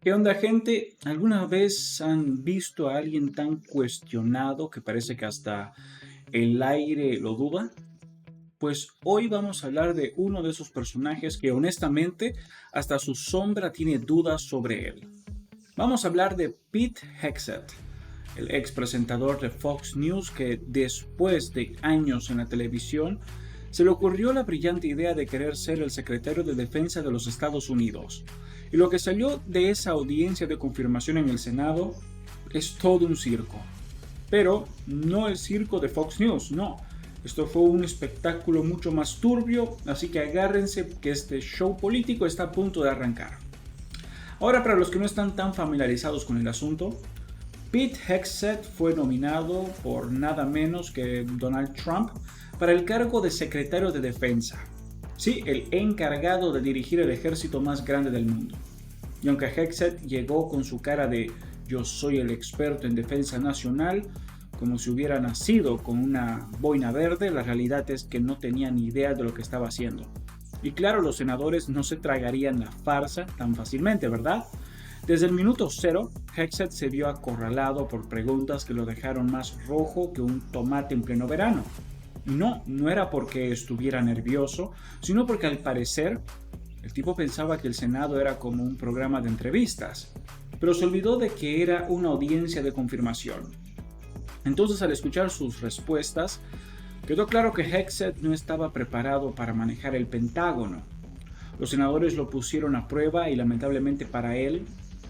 ¿Qué onda, gente? ¿Alguna vez han visto a alguien tan cuestionado que parece que hasta el aire lo duda? Pues hoy vamos a hablar de uno de esos personajes que honestamente hasta su sombra tiene dudas sobre él. Vamos a hablar de Pete Hegseth, el ex presentador de Fox News que después de años en la televisión se le ocurrió la brillante idea de querer ser el secretario de Defensa de los Estados Unidos. Y lo que salió de esa audiencia de confirmación en el Senado es todo un circo. Pero no el circo de Fox News, no. Esto fue un espectáculo mucho más turbio, así que agárrense que este show político está a punto de arrancar. Ahora, para los que no están tan familiarizados con el asunto, Pete Hegseth fue nominado por nada menos que Donald Trump para el cargo de secretario de Defensa. Sí, el encargado de dirigir el ejército más grande del mundo. Y aunque Hegseth llegó con su cara de "yo soy el experto en defensa nacional", como si hubiera nacido con una boina verde, la realidad es que no tenía ni idea de lo que estaba haciendo. Y claro, los senadores no se tragarían la farsa tan fácilmente, ¿verdad? Desde el minuto cero, Hegseth se vio acorralado por preguntas que lo dejaron más rojo que un tomate en pleno verano. Y no era porque estuviera nervioso, sino porque al parecer el tipo pensaba que el Senado era como un programa de entrevistas, pero se olvidó de que era una audiencia de confirmación. Entonces, al escuchar sus respuestas, quedó claro que Hegseth no estaba preparado para manejar el Pentágono. Los senadores lo pusieron a prueba y lamentablemente para él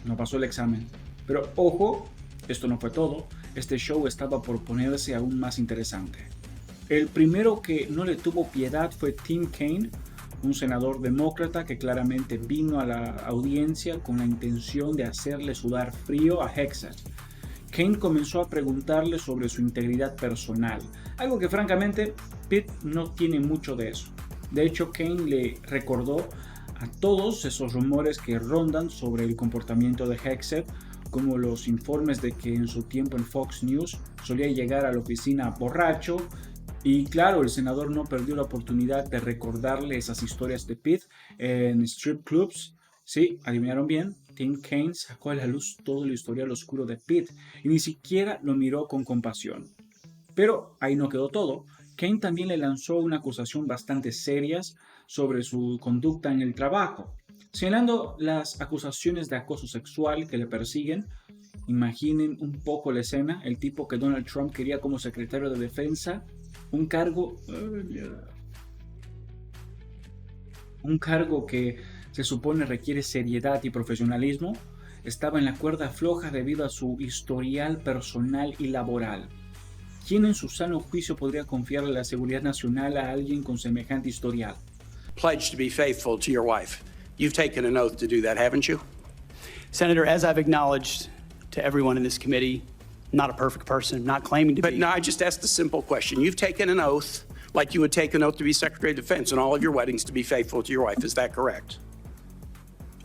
no pasó el examen. Pero ojo, esto no fue todo, este show estaba por ponerse aún más interesante. El primero que no le tuvo piedad fue Tim Kaine, un senador demócrata que claramente vino a la audiencia con la intención de hacerle sudar frío a Hegseth. Kaine comenzó a preguntarle sobre su integridad personal, algo que francamente Pete no tiene mucho de eso. De hecho, Kaine le recordó a todos esos rumores que rondan sobre el comportamiento de Hegseth, como los informes de que en su tiempo en Fox News solía llegar a la oficina borracho. Y claro, el senador no perdió la oportunidad de recordarle esas historias de Pete en strip clubs. Sí, adivinaron bien, Tim Kaine sacó a la luz todo el historial oscuro de Pete y ni siquiera lo miró con compasión. Pero ahí no quedó todo. Kaine también le lanzó una acusación bastante seria sobre su conducta en el trabajo, señalando las acusaciones de acoso sexual que le persiguen. Imaginen un poco la escena, el tipo que Donald Trump quería como secretario de defensa, un cargo, un cargo que se supone requiere seriedad y profesionalismo, estaba en la cuerda floja debido a su historial personal y laboral. ¿Quién en su sano juicio podría confiarle la seguridad nacional a alguien con semejante historial? Pledge to be faithful to your wife. You've taken an oath to do that, haven't you? Senator, as I've acknowledged to everyone in this committee, not a perfect person, not claiming to be. But no, I just asked a simple question. You've taken an oath like you would take an oath to be Secretary of Defense in all of your weddings to be faithful to your wife. Is that correct?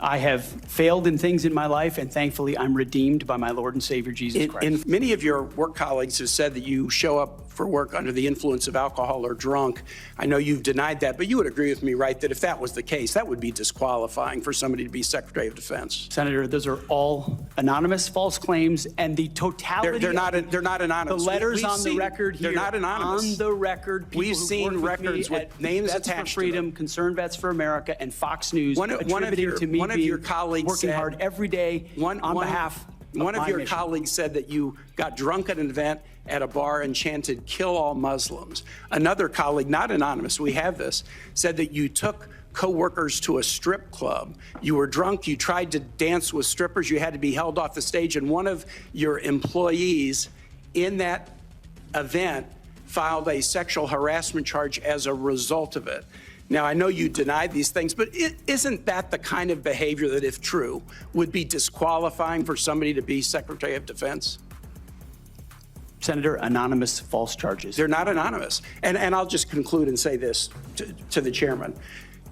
I have failed in things in my life, and thankfully I'm redeemed by my Lord and Savior Jesus Christ. And many of your work colleagues have said that you show up for work under the influence of alcohol or drunk. I know you've denied that, but you would agree with me, right, that if that was the case, that would be disqualifying for somebody to be Secretary of Defense. Senator, those are all anonymous false claims, and the totality they're not anonymous. The letters on the record here. They're not anonymous. On the record, we've seen records with names Vets attached for Freedom, to them. Concerned Vets for America, and Fox News One of your colleagues working said, hard every day on behalf of one of your mission. colleagues said that you got drunk at an event at a bar and chanted "Kill all Muslims." Another colleague, not anonymous, we have this, said that you took co-workers to a strip club. You were drunk, you tried to dance with strippers, you had to be held off the stage, and one of your employees in that event filed a sexual harassment charge as a result of it. Now, I know you denied these things, but isn't that the kind of behavior that, if true, would be disqualifying for somebody to be Secretary of Defense? Senator, anonymous false charges. They're not anonymous. And I'll just conclude and say this to the chairman.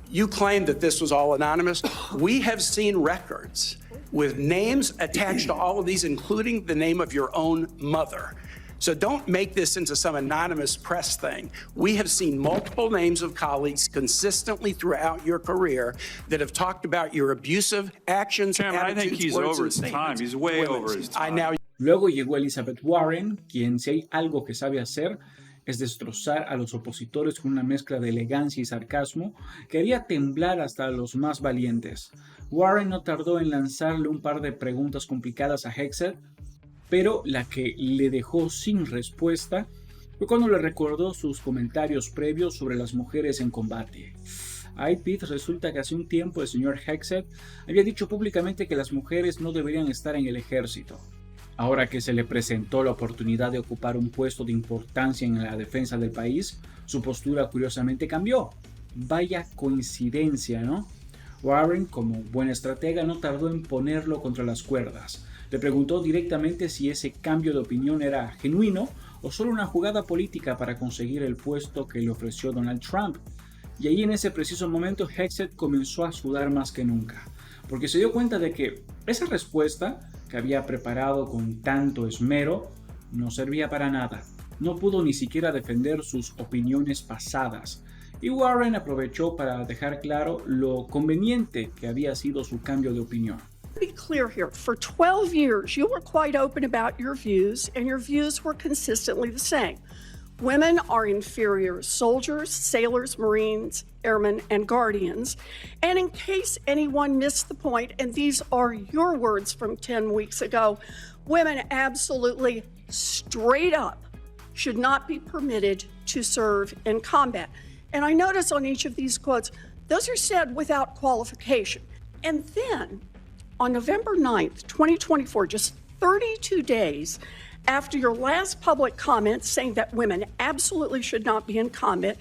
You claim that this was all anonymous. We have seen records with names attached to all of these, including the name of your own mother. So don't make this into some anonymous press thing. We have seen multiple names of colleagues consistently throughout your career that have talked about your abusive actions, Chairman, I think attitudes, he's words, over and his time. statements He's way to women. over his I time. now Luego llegó Elizabeth Warren, quien si hay algo que sabe hacer es destrozar a los opositores con una mezcla de elegancia y sarcasmo que haría temblar hasta a los más valientes. Warren no tardó en lanzarle un par de preguntas complicadas a Hegseth, pero la que le dejó sin respuesta fue cuando le recordó sus comentarios previos sobre las mujeres en combate. Ay, Pete, resulta que hace un tiempo el señor Hegseth había dicho públicamente que las mujeres no deberían estar en el ejército. Ahora que se le presentó la oportunidad de ocupar un puesto de importancia en la defensa del país, su postura curiosamente cambió. Vaya coincidencia, ¿no? Warren, como buena estratega, no tardó en ponerlo contra las cuerdas. Le preguntó directamente si ese cambio de opinión era genuino o solo una jugada política para conseguir el puesto que le ofreció Donald Trump. Y ahí en ese preciso momento Hegseth comenzó a sudar más que nunca, porque se dio cuenta de que esa respuesta que había preparado con tanto esmero no servía para nada. No pudo ni siquiera defender sus opiniones pasadas. Y Warren aprovechó para dejar claro lo conveniente que había sido su cambio de opinión. Be clear here. For 12 years, you were quite open about your views, and your views were consistently the same. Women are inferior soldiers, sailors, Marines, airmen, and guardians. And in case anyone missed the point, and these are your words from 10 weeks ago, women absolutely straight up should not be permitted to serve in combat. And I notice on each of these quotes, those are said without qualification. And then on November 9th, 2024, just 32 days after your last public comment saying that women absolutely should not be in combat,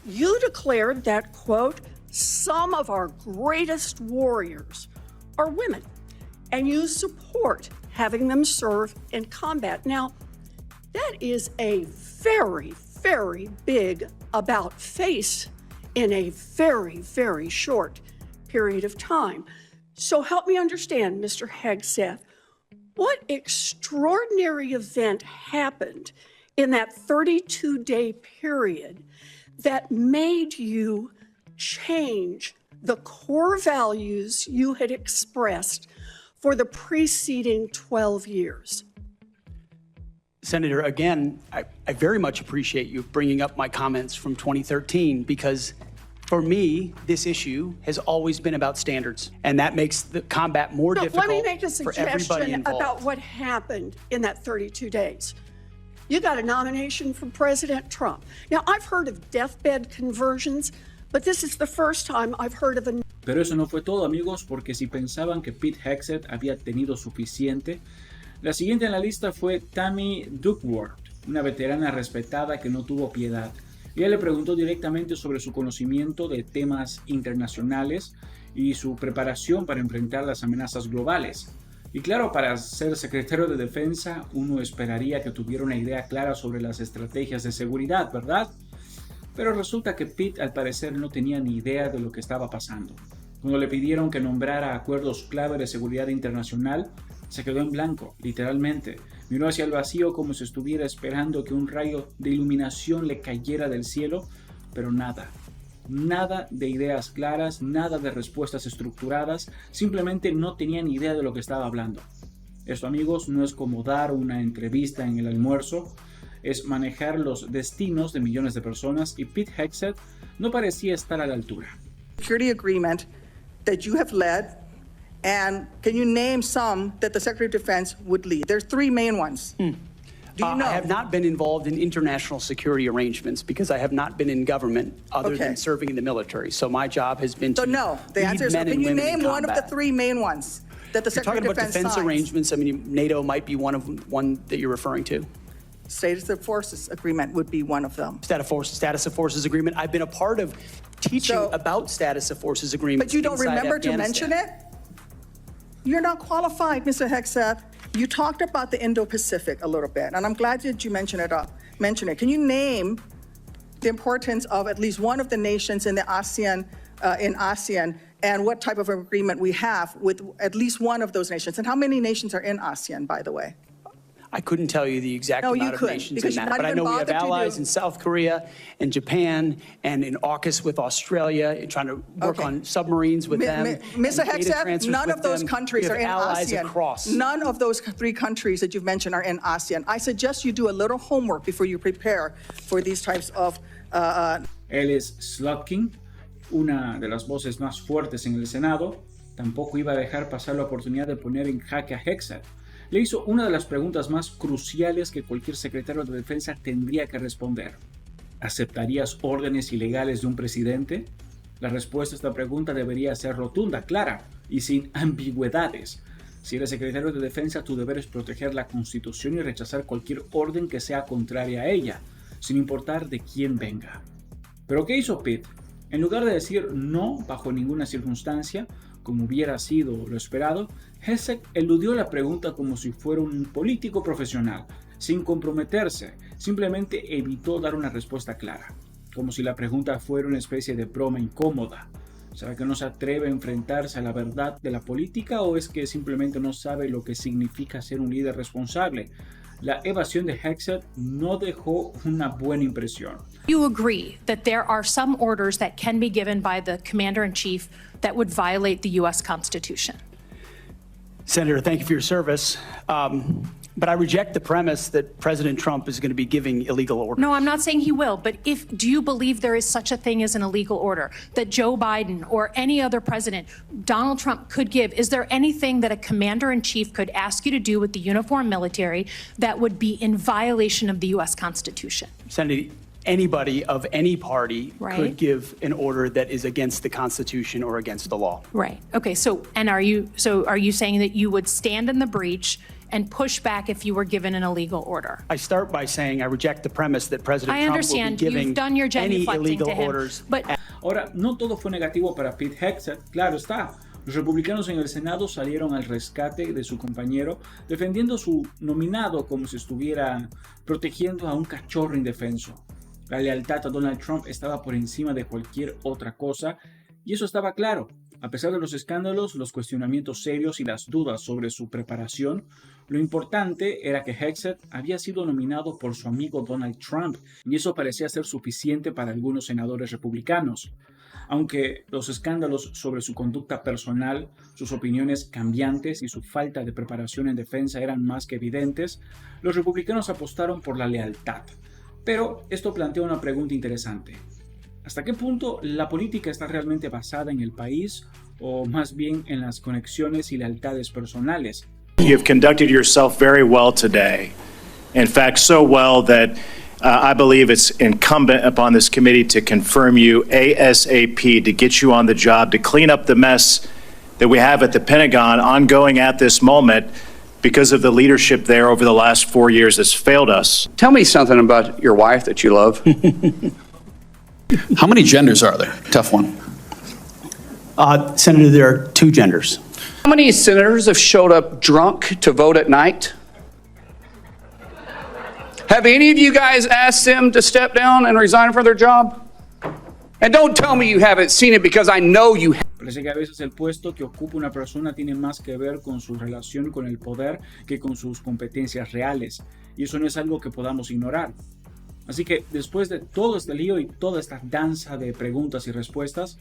you declared that, quote, some of our greatest warriors are women, and you support having them serve in combat. Now, that is a very, very big about face in a very, very short period of time. So help me understand, Mr. Hegseth, what extraordinary event happened in that 32-day period that made you change the core values you had expressed for the preceding 12 years? Senator, again, I very much appreciate you bringing up my comments from 2013 because for me, this issue has always been about standards, and that makes the combat more difficult Let me make a for everybody suggestion involved. about what happened in that 32 days. You got a nomination from President Trump. Now, I've heard of deathbed conversions, but this is the first time I've heard of a... Pero eso no fue todo, amigos, porque si pensaban que Pete Hegseth había tenido suficiente, la siguiente en la lista fue Tammy Duckworth, una veterana respetada que no tuvo piedad. Ella le preguntó directamente sobre su conocimiento de temas internacionales y su preparación para enfrentar las amenazas globales. Y claro, para ser secretario de Defensa, uno esperaría que tuviera una idea clara sobre las estrategias de seguridad, ¿verdad? Pero resulta que Pete al parecer no tenía ni idea de lo que estaba pasando. Cuando le pidieron que nombrara acuerdos clave de seguridad internacional, se quedó en blanco, literalmente. Miró hacia el vacío como si estuviera esperando que un rayo de iluminación le cayera del cielo, pero nada. Nada de ideas claras, nada de respuestas estructuradas, simplemente no tenía ni idea de lo que estaba hablando. Esto, amigos, no es como dar una entrevista en el almuerzo, es manejar los destinos de millones de personas y Pete Hegseth no parecía estar a la altura. Security agreement that you have led, and can you name some that the Secretary of Defense would lead? There's three main ones. Do you know? I have not been involved in international security arrangements because I have not been in government other than serving in the military. So my job has been to So no, the lead answer is men no. and Can you women in name one of the combat. three main ones that the You're Secretary talking of about Defense defense signs? arrangements. I mean, NATO might be one that you're referring to. Status of Forces Agreement would be one of them. Status of Forces Agreement. I've been a part of teaching So- about Status of Forces Agreements. But you don't inside remember to mention Afghanistan. it? You're not qualified, Mr. Hegseth. You talked about the Indo-Pacific a little bit, and I'm glad that you mention it. Can you name the importance of at least one of the nations in the ASEAN, and what type of agreement we have with at least one of those nations? And how many nations are in ASEAN, by the way? I couldn't tell you the exact No, you amount of couldn't, nations because in you've that, not but I even know we have bothered to do- allies in South Korea and Japan and in AUKUS with Australia, trying to work Okay. on submarines with them. Mr. and data Hegseth, transfers none with of those them. countries We are have in allies ASEAN. across. None of those 3 countries that you've mentioned are in ASEAN. I suggest you do a little homework before you prepare for these types of Él es Slotkin, una de las voces más fuertes en el Senado. Tampoco iba a dejar pasar la oportunidad de poner en jaque a Hegseth. Le hizo una de las preguntas más cruciales que cualquier secretario de defensa tendría que responder. ¿Aceptarías órdenes ilegales de un presidente? La respuesta a esta pregunta debería ser rotunda, clara y sin ambigüedades. Si eres secretario de defensa, tu deber es proteger la Constitución y rechazar cualquier orden que sea contraria a ella, sin importar de quién venga. ¿Pero qué hizo Pete? En lugar de decir no bajo ninguna circunstancia, como hubiera sido lo esperado, Hegseth eludió la pregunta como si fuera un político profesional, sin comprometerse, simplemente evitó dar una respuesta clara, como si la pregunta fuera una especie de broma incómoda. ¿Será que no se atreve a enfrentarse a la verdad de la política o es que simplemente no sabe lo que significa ser un líder responsable? La evasión de Hegseth no dejó una buena impresión. You agree that there are some orders that can be given by the Commander-in-Chief that would violate the U.S. Constitution? Senator, thank you for your service. But I reject the premise that President Trump is going to be giving illegal orders. No, I'm not saying he will, but do you believe there is such a thing as an illegal order that Joe Biden or any other president, Donald Trump, could give? Is there anything that a commander-in-chief could ask you to do with the uniformed military that would be in violation of the U.S. Constitution? Senator, anybody of any party Right. could give an order that is against the Constitution or against the law. Right. Okay. So are you saying that you would stand in the breach and push back if you were given an illegal order? I start by saying I reject the premise that President I Trump will be understand. giving You've done your any genuflecting illegal to him, orders. but Ahora, no todo fue negativo para Pete Hegseth, claro está. Los republicanos en el Senado salieron al rescate de su compañero, defendiendo su nominado como si estuviera protegiendo a un cachorro indefenso. La lealtad a Donald Trump estaba por encima de cualquier otra cosa, y eso estaba claro. A pesar de los escándalos, los cuestionamientos serios y las dudas sobre su preparación, lo importante era que Hegseth había sido nominado por su amigo Donald Trump, y eso parecía ser suficiente para algunos senadores republicanos. Aunque los escándalos sobre su conducta personal, sus opiniones cambiantes y su falta de preparación en defensa eran más que evidentes, los republicanos apostaron por la lealtad. Pero esto plantea una pregunta interesante. ¿Hasta qué punto la política está realmente basada en el país o más bien en las conexiones y lealtades personales? You've conducted yourself very well today. In fact, so well that I believe it's incumbent upon this committee to confirm you ASAP to get you on the job to clean up the mess that we have at the Pentagon ongoing at this moment because of the leadership there over the last 4 years that's failed us. Tell me something about your wife that you love. How many genders are there? Tough one. Senator, there are 2 genders. How many senators have showed up drunk to vote at night? Have any of you guys asked them to step down and resign from their job? And don't tell me you haven't seen it because I know you have. Parece que a veces el puesto que ocupa una persona tiene más que ver con su relación con el poder que con sus competencias reales, y eso no es algo que podamos ignorar. Así que después de todo este lío y toda esta danza de preguntas y respuestas,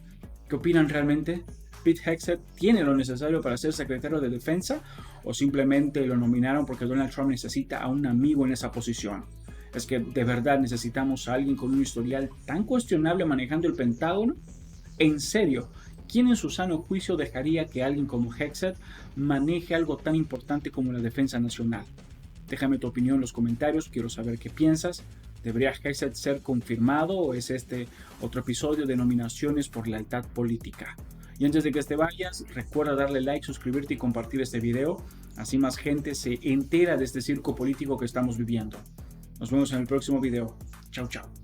¿qué opinan realmente? ¿Pete Hegseth tiene lo necesario para ser secretario de defensa o simplemente lo nominaron porque Donald Trump necesita a un amigo en esa posición? ¿Es que de verdad necesitamos a alguien con un historial tan cuestionable manejando el Pentágono? ¿En serio? ¿Quién en su sano juicio dejaría que alguien como Hegseth maneje algo tan importante como la defensa nacional? Déjame tu opinión en los comentarios, quiero saber qué piensas. ¿Debería Hegseth ser confirmado o es este otro episodio de nominaciones por lealtad política? Y antes de que te vayas, recuerda darle like, suscribirte y compartir este video. Así más gente se entera de este circo político que estamos viviendo. Nos vemos en el próximo video. Chao, chao.